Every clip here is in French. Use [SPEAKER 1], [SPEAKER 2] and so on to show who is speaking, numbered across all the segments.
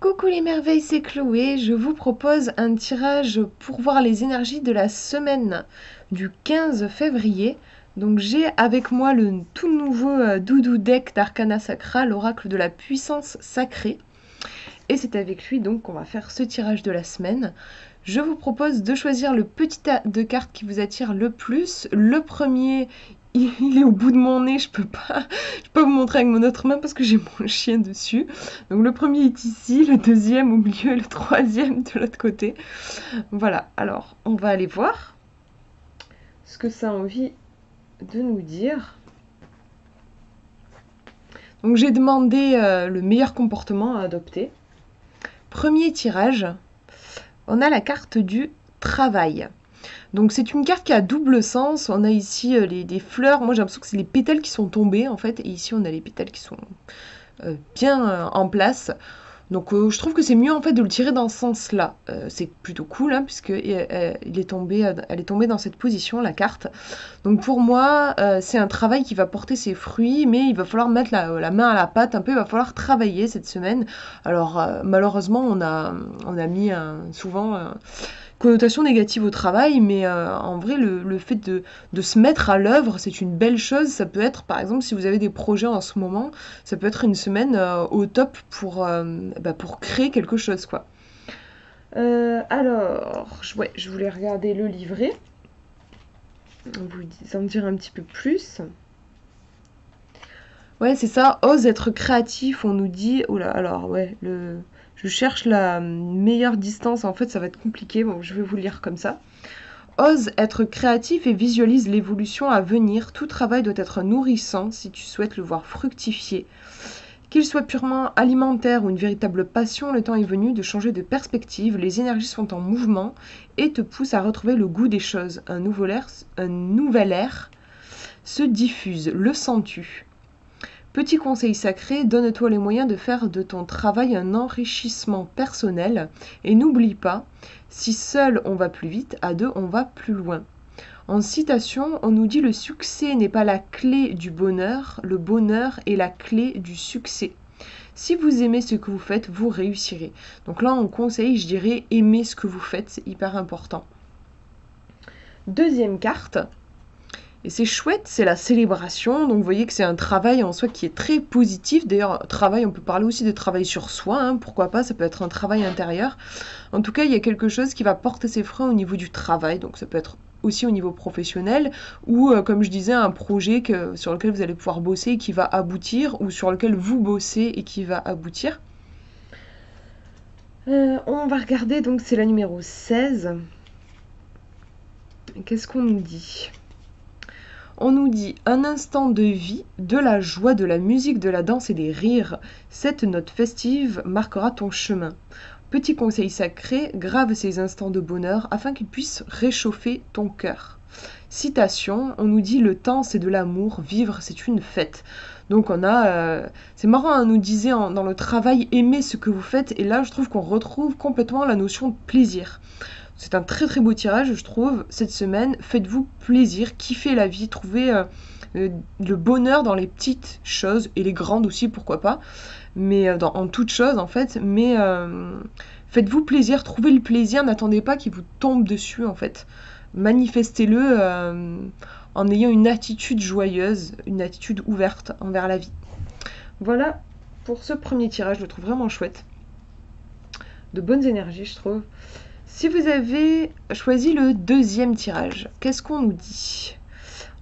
[SPEAKER 1] Coucou les merveilles, c'est Chloé. Je vous propose un tirage pour voir les énergies de la semaine du 15 février. Donc j'ai avec moi le tout nouveau Doudou Deck d'Arcana Sacra, l'oracle de la puissance sacrée. Et c'est avec lui donc qu'on va faire ce tirage de la semaine. Je vous propose de choisir le petit tas de cartes qui vous attire le plus. Le premier, il est au bout de mon nez, je peux pas vous montrer avec mon autre main parce que j'ai mon chien dessus. Donc le premier est ici, le deuxième au milieu, le troisième de l'autre côté. Voilà, alors on va aller voir ce que ça a envie de nous dire. Donc j'ai demandé le meilleur comportement à adopter. Premier tirage, on a la carte du travail. Donc c'est une carte qui a double sens. On a ici des fleurs. Moi j'ai l'impression que c'est les pétales qui sont tombés en fait. Et ici on a les pétales qui sont bien en place. Donc je trouve que c'est mieux en fait de le tirer dans ce sens-là. C'est plutôt cool hein, puisque elle est tombée dans cette position, la carte. Donc pour moi, c'est un travail qui va porter ses fruits, mais il va falloir mettre la main à la pâte un peu, il va falloir travailler cette semaine. Alors malheureusement, on a mis souvent connotation négative au travail, mais en vrai, le fait de se mettre à l'œuvre, c'est une belle chose. Ça peut être, par exemple, si vous avez des projets en ce moment, ça peut être une semaine au top pour créer quelque chose, quoi. Alors, ouais, je voulais regarder le livret, vous en dire un petit peu plus. Ouais, c'est ça, ose être créatif, on nous dit. Oula, alors, ouais, je cherche la meilleure distance, en fait, ça va être compliqué. Bon, je vais vous lire comme ça. Ose être créatif et visualise l'évolution à venir. Tout travail doit être nourrissant si tu souhaites le voir fructifier. Qu'il soit purement alimentaire ou une véritable passion, le temps est venu de changer de perspective. Les énergies sont en mouvement et te poussent à retrouver le goût des choses. Un nouvel air se diffuse. Le sens-tu ? Petit conseil sacré, donne-toi les moyens de faire de ton travail un enrichissement personnel et n'oublie pas, si seul on va plus vite, à deux on va plus loin. En citation, on nous dit le succès n'est pas la clé du bonheur, le bonheur est la clé du succès. Si vous aimez ce que vous faites, vous réussirez. Donc là, on conseille, je dirais, aimer ce que vous faites, c'est hyper important. Deuxième carte. Et c'est chouette, c'est la célébration. Donc vous voyez que c'est un travail en soi qui est très positif. D'ailleurs, travail, on peut parler aussi de travail sur soi, hein, pourquoi pas, ça peut être un travail intérieur. En tout cas, il y a quelque chose qui va porter ses fruits au niveau du travail. Donc ça peut être aussi au niveau professionnel ou, comme je disais, un projet sur lequel vous allez pouvoir bosser et qui va aboutir, ou sur lequel vous bossez et qui va aboutir. On va regarder, donc c'est la numéro 16. Qu'est-ce qu'on nous dit ? On nous dit un instant de vie, de la joie, de la musique, de la danse et des rires. Cette note festive marquera ton chemin. Petit conseil sacré, grave ces instants de bonheur afin qu'ils puissent réchauffer ton cœur. Citation, on nous dit le temps c'est de l'amour, vivre c'est une fête. Donc on a, c'est marrant, on nous disait dans le travail, aimez ce que vous faites, et là je trouve qu'on retrouve complètement la notion de plaisir. C'est un très très beau tirage, je trouve, cette semaine. Faites-vous plaisir, kiffez la vie, trouvez le bonheur dans les petites choses, et les grandes aussi, pourquoi pas, mais en toutes choses en fait. Mais faites-vous plaisir, trouvez le plaisir, n'attendez pas qu'il vous tombe dessus en fait. Manifestez-le en ayant une attitude joyeuse, une attitude ouverte envers la vie. Voilà pour ce premier tirage, je le trouve vraiment chouette. De bonnes énergies, je trouve. Si vous avez choisi le deuxième tirage, qu'est-ce qu'on nous dit ?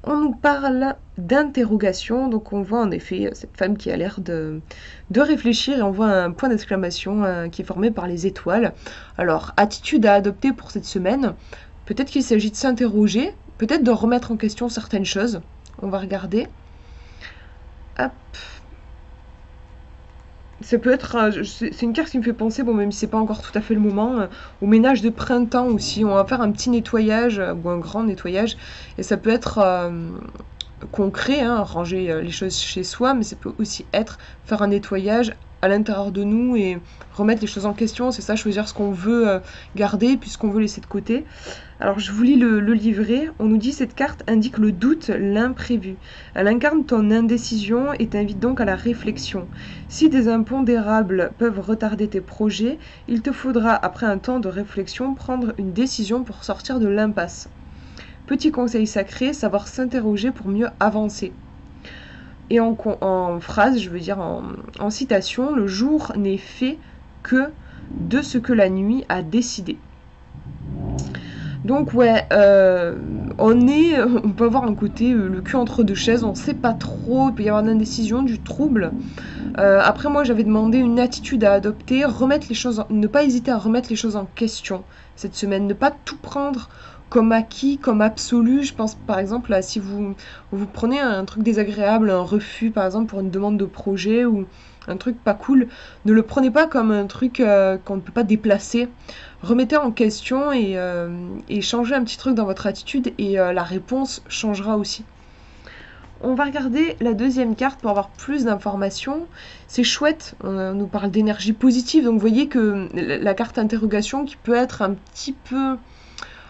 [SPEAKER 1] On nous parle d'interrogation, donc on voit en effet cette femme qui a l'air de réfléchir, et on voit un point d'exclamation qui est formé par les étoiles. Alors, attitude à adopter pour cette semaine, peut-être qu'il s'agit de s'interroger, peut-être de remettre en question certaines choses. On va regarder. Hop. Ça peut être, c'est une carte qui me fait penser, bon même si c'est pas encore tout à fait le moment, au ménage de printemps aussi. On va faire un petit nettoyage ou un grand nettoyage, et ça peut être concret, hein, ranger les choses chez soi, mais ça peut aussi être faire un nettoyage à l'intérieur de nous et remettre les choses en question, c'est ça, choisir ce qu'on veut garder puis ce qu'on veut laisser de côté. Alors je vous lis le livret, on nous dit cette carte indique le doute, l'imprévu. Elle incarne ton indécision et t'invite donc à la réflexion. Si des impondérables peuvent retarder tes projets, il te faudra, après un temps de réflexion, prendre une décision pour sortir de l'impasse. Petit conseil sacré, savoir s'interroger pour mieux avancer. Et en phrase, je veux dire en citation, le jour n'est fait que de ce que la nuit a décidé. Donc ouais, on peut avoir un côté le cul entre deux chaises, on sait pas trop, il peut y avoir de l'indécision, du trouble. Après moi j'avais demandé une attitude à adopter, ne pas hésiter à remettre les choses en question cette semaine, ne pas tout prendre comme acquis, comme absolu. Je pense par exemple là, si vous prenez un truc désagréable, un refus par exemple pour une demande de projet ou un truc pas cool, ne le prenez pas comme un truc qu'on ne peut pas déplacer. Remettez en question et changez un petit truc dans votre attitude et la réponse changera aussi. On va regarder la deuxième carte pour avoir plus d'informations. C'est chouette, on nous parle d'énergie positive, donc vous voyez que la carte interrogation qui peut être un petit peu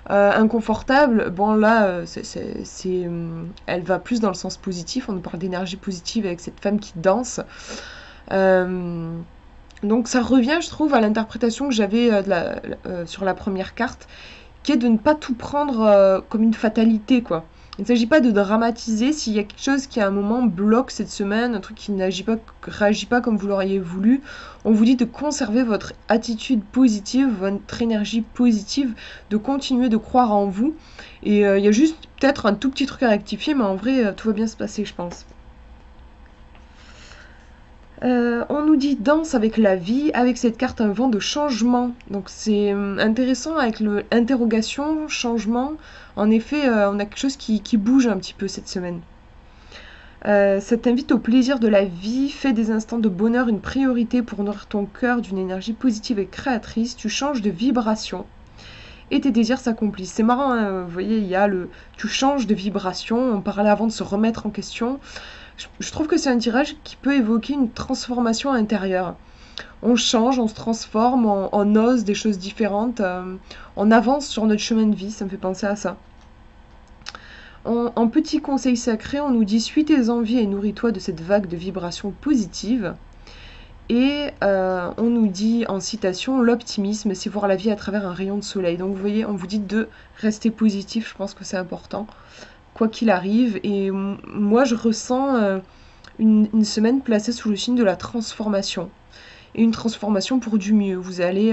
[SPEAKER 1] inconfortable, bon là, elle va plus dans le sens positif, on nous parle d'énergie positive avec cette femme qui danse. Donc ça revient, je trouve, à l'interprétation que j'avais sur la première carte, qui est de ne pas tout prendre comme une fatalité, quoi. Il ne s'agit pas de dramatiser s'il y a quelque chose qui à un moment bloque cette semaine, un truc qui réagit pas comme vous l'auriez voulu. On vous dit de conserver votre attitude positive, votre énergie positive, de continuer de croire en vous. Et il y a juste peut-être un tout petit truc à rectifier, mais en vrai, tout va bien se passer, je pense. On nous dit danse avec la vie, avec cette carte un vent de changement. Donc c'est intéressant avec le interrogation, changement. En effet, on a quelque chose qui bouge un petit peu cette semaine. Ça t'invite au plaisir de la vie, fais des instants de bonheur une priorité pour nourrir ton cœur d'une énergie positive et créatrice. Tu changes de vibration et tes désirs s'accomplissent. C'est marrant, hein, vous voyez, il y a tu changes de vibration. On parlait avant de se remettre en question. Je trouve que c'est un tirage qui peut évoquer une transformation intérieure. On change, on se transforme, on ose des choses différentes, on avance sur notre chemin de vie, ça me fait penser à ça. En petit conseil sacré, on nous dit suis tes envies et nourris-toi de cette vague de vibrations positives. Et on nous dit en citation, l'optimisme, c'est voir la vie à travers un rayon de soleil. Donc vous voyez, on vous dit de rester positif, je pense que c'est important, quoi qu'il arrive. Et moi, je ressens une semaine placée sous le signe de la transformation. Et une transformation pour du mieux. Vous allez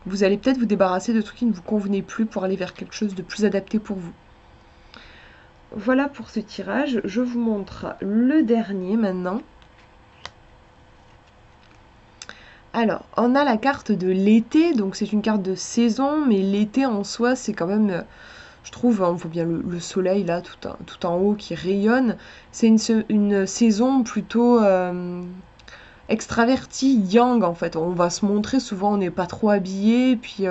[SPEAKER 1] peut-être vous débarrasser de trucs qui ne vous convenaient plus pour aller vers quelque chose de plus adapté pour vous. Voilà pour ce tirage. Je vous montre le dernier maintenant. Alors, on a la carte de l'été, donc c'est une carte de saison, mais l'été en soi, c'est quand même, je trouve, on voit bien le soleil là, tout en haut qui rayonne. C'est une saison plutôt extravertie, yang en fait. On va se montrer, souvent on n'est pas trop habillé, puis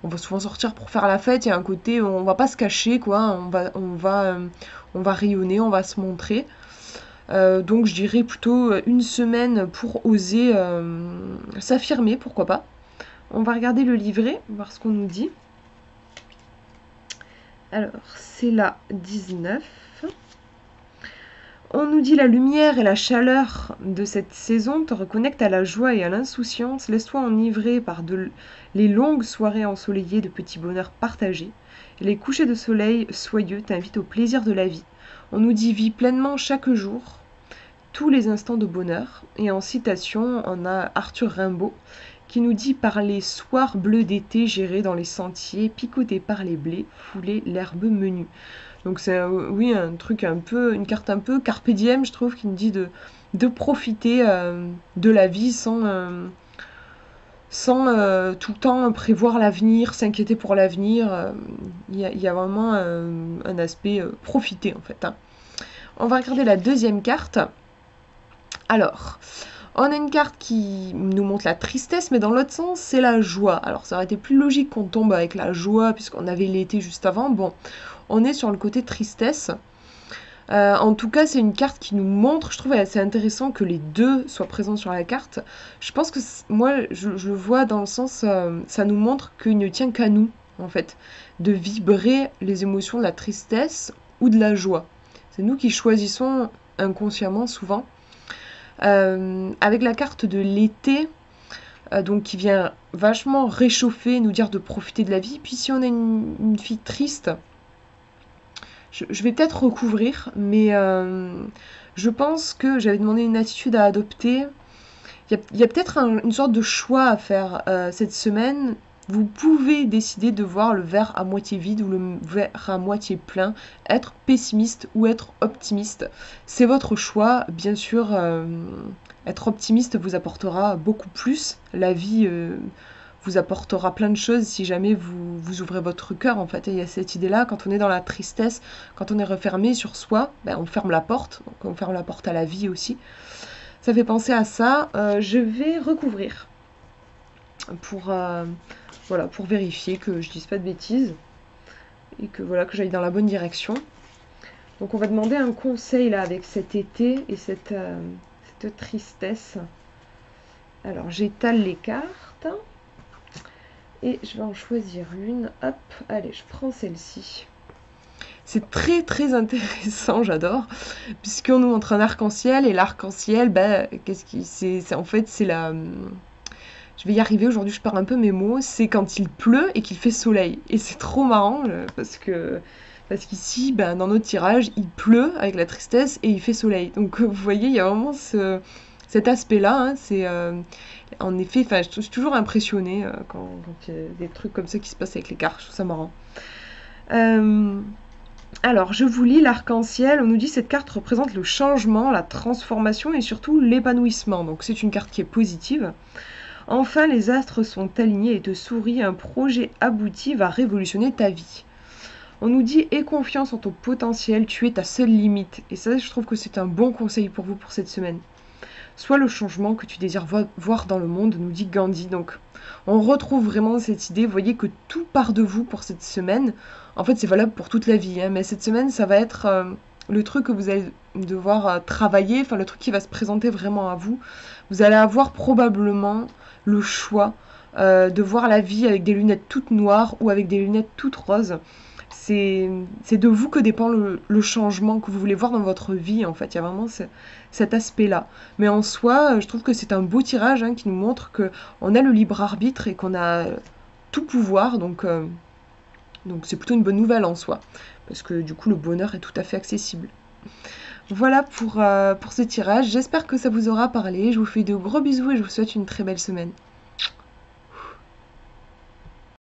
[SPEAKER 1] on va souvent sortir pour faire la fête. Il y a un côté, on va pas se cacher, quoi. On va rayonner, on va se montrer. Donc je dirais plutôt une semaine pour oser s'affirmer, pourquoi pas. On va regarder le livret, voir ce qu'on nous dit. Alors, c'est la 19. On nous dit la lumière et la chaleur de cette saison te reconnectent à la joie et à l'insouciance. Laisse-toi enivrer par les longues soirées ensoleillées de petits bonheurs partagés. Et les couchers de soleil soyeux t'invitent au plaisir de la vie. On nous dit vis pleinement chaque jour, tous les instants de bonheur. Et en citation, on a Arthur Rimbaud qui nous dit par les soirs bleus d'été, j'irai dans les sentiers, picotés par les blés, fouler l'herbe menue. Donc c'est oui un truc un peu, une carte un peu carpe diem, je trouve, qui nous dit de profiter de la vie sans tout le temps prévoir l'avenir, s'inquiéter pour l'avenir. Il y a vraiment un aspect profiter en fait. Hein. On va regarder la deuxième carte. Alors, on a une carte qui nous montre la tristesse, mais dans l'autre sens, c'est la joie. Alors, ça aurait été plus logique qu'on tombe avec la joie, puisqu'on avait l'été juste avant. Bon, on est sur le côté tristesse. En tout cas, c'est une carte qui nous montre, je trouve assez intéressant que les deux soient présents sur la carte. Je pense que moi, je le vois dans le sens, ça nous montre qu'il ne tient qu'à nous, en fait, de vibrer les émotions de la tristesse ou de la joie. C'est nous qui choisissons inconsciemment souvent. Avec la carte de l'été, donc qui vient vachement réchauffer, nous dire de profiter de la vie. Puis si on est une fille triste, je vais peut-être recouvrir, mais je pense que j'avais demandé une attitude à adopter. Il y a peut-être une sorte de choix à faire cette semaine. Vous pouvez décider de voir le verre à moitié vide ou le verre à moitié plein, être pessimiste ou être optimiste. C'est votre choix. Bien sûr, être optimiste vous apportera beaucoup plus. La vie vous apportera plein de choses si jamais vous ouvrez votre cœur, en fait. Et il y a cette idée-là, quand on est dans la tristesse, quand on est refermé sur soi, ben, on ferme la porte. Donc on ferme la porte à la vie aussi. Ça fait penser à ça. Je vais recouvrir pour, voilà, pour vérifier que je dise pas de bêtises et que voilà, que j'aille dans la bonne direction. Donc on va demander un conseil là avec cet été et cette tristesse. Alors j'étale les cartes et je vais en choisir une. Hop, allez, je prends celle-ci. C'est très très intéressant, j'adore, puisqu'on nous montre un arc-en-ciel et l'arc-en-ciel, bah, qu'est-ce qui c'est en fait c'est la je vais y arriver aujourd'hui, je perds un peu mes mots, c'est quand il pleut et qu'il fait soleil. Et c'est trop marrant parce qu'ici, ben, dans notre tirage, il pleut avec la tristesse et il fait soleil. Donc vous voyez, il y a vraiment cet aspect-là. Hein, c'est en effet, je suis toujours impressionnée quand il y a des trucs comme ça qui se passent avec les cartes. Je trouve ça marrant. Alors, je vous lis l'arc-en-ciel. On nous dit que cette carte représente le changement, la transformation et surtout l'épanouissement. Donc c'est une carte qui est positive. Enfin, les astres sont alignés et te sourient, un projet abouti va révolutionner ta vie. On nous dit « Aie confiance en ton potentiel, tu es ta seule limite ». Et ça, je trouve que c'est un bon conseil pour vous pour cette semaine. Sois le changement que tu désires voir dans le monde, nous dit Gandhi. Donc, on retrouve vraiment cette idée. Vous voyez que tout part de vous pour cette semaine. En fait, c'est valable pour toute la vie. Hein, mais cette semaine, ça va être le truc que vous allez devoir travailler, enfin le truc qui va se présenter vraiment à vous. Vous allez avoir probablement le choix de voir la vie avec des lunettes toutes noires ou avec des lunettes toutes roses. C'est de vous que dépend le changement que vous voulez voir dans votre vie, en fait. Il y a vraiment cet aspect-là. Mais en soi, je trouve que c'est un beau tirage hein, qui nous montre qu'on a le libre arbitre et qu'on a tout pouvoir. Donc c'est plutôt une bonne nouvelle en soi. Parce que du coup, le bonheur est tout à fait accessible. Voilà pour ce tirage. J'espère que ça vous aura parlé. Je vous fais de gros bisous et je vous souhaite une très belle semaine.